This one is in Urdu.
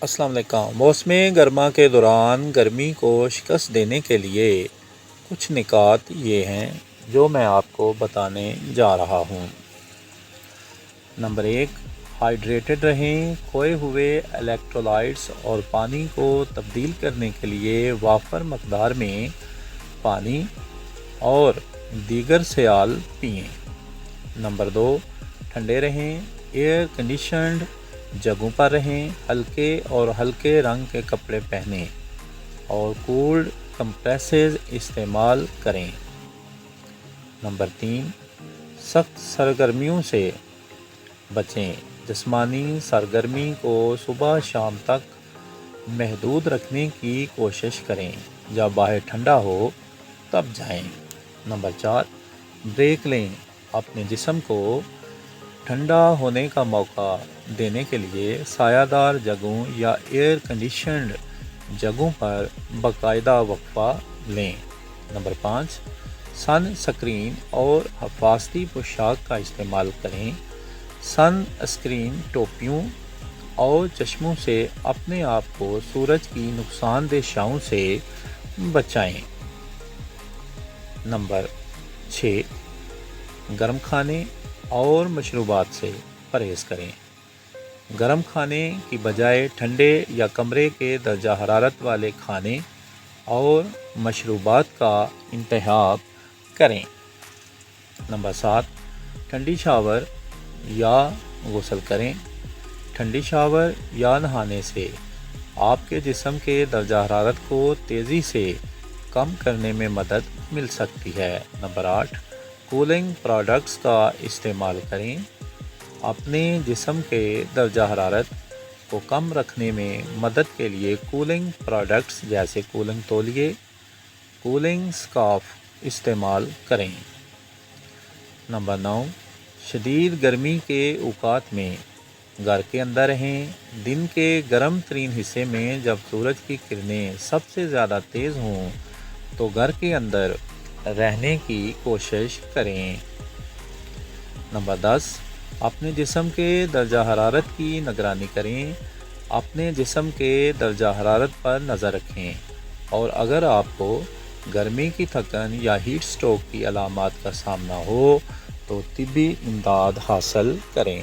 السلام علیکم۔ موسم گرما کے دوران گرمی کو شکست دینے کے لیے کچھ نکات یہ ہیں جو میں آپ کو بتانے جا رہا ہوں۔ نمبر 1، ہائیڈریٹڈ رہیں۔ کھوئے ہوئے الیکٹرولائٹس اور پانی کو تبدیل کرنے کے لیے وافر مقدار میں پانی اور دیگر سیال پئیں۔ نمبر 2، ٹھنڈے رہیں۔ ایئر کنڈیشنڈ جگہوں پر رہیں۔ ہلکے رنگ کے کپڑے پہنیں اور کولڈ کمپریسز استعمال کریں۔ نمبر 3، سخت سرگرمیوں سے بچیں۔ جسمانی سرگرمی کو صبح شام تک محدود رکھنے کی کوشش کریں۔ جب باہر ٹھنڈا ہو تب جائیں۔ نمبر 4، بریک لیں۔ اپنے جسم کو ٹھنڈا ہونے کا موقع دینے کے لیے سایہ دار جگہوں یا ایئر کنڈیشنڈ جگہوں پر باقاعدہ وقفہ لیں۔ نمبر 5، سن اسکرین اور حفاظتی پوشاک کا استعمال کریں۔ سن اسکرین ٹوپیوں اور چشموں سے اپنے آپ کو سورج کی نقصان دہ شعاؤں سے بچائیں۔ نمبر 6، گرم کھانے اور مشروبات سے پرہیز کریں۔ گرم کھانے کی بجائے ٹھنڈے یا کمرے کے درجہ حرارت والے کھانے اور مشروبات کا انتخاب کریں۔ نمبر 7، ٹھنڈی شاور یا غسل کریں۔ ٹھنڈی شاور یا نہانے سے آپ کے جسم کے درجہ حرارت کو تیزی سے کم کرنے میں مدد مل سکتی ہے۔ نمبر 8، کولنگ پروڈکٹس کا استعمال کریں۔ اپنے جسم کے درجہ حرارت کو کم رکھنے میں مدد کے لیے کولنگ پروڈکٹس جیسے کولنگ تولیے، کولنگ سکارف استعمال کریں۔ نمبر 9، شدید گرمی کے اوقات میں گھر کے اندر رہیں۔ دن کے گرم ترین حصے میں جب سورج کی کرنیں سب سے زیادہ تیز ہوں تو گھر کے اندر رہنے کی کوشش کریں۔ نمبر 10، اپنے جسم کے درجہ حرارت کی نگرانی کریں۔ اپنے جسم کے درجہ حرارت پر نظر رکھیں اور اگر آپ کو گرمی کی تھکن یا ہیٹ اسٹروک کی علامات کا سامنا ہو تو طبی امداد حاصل کریں۔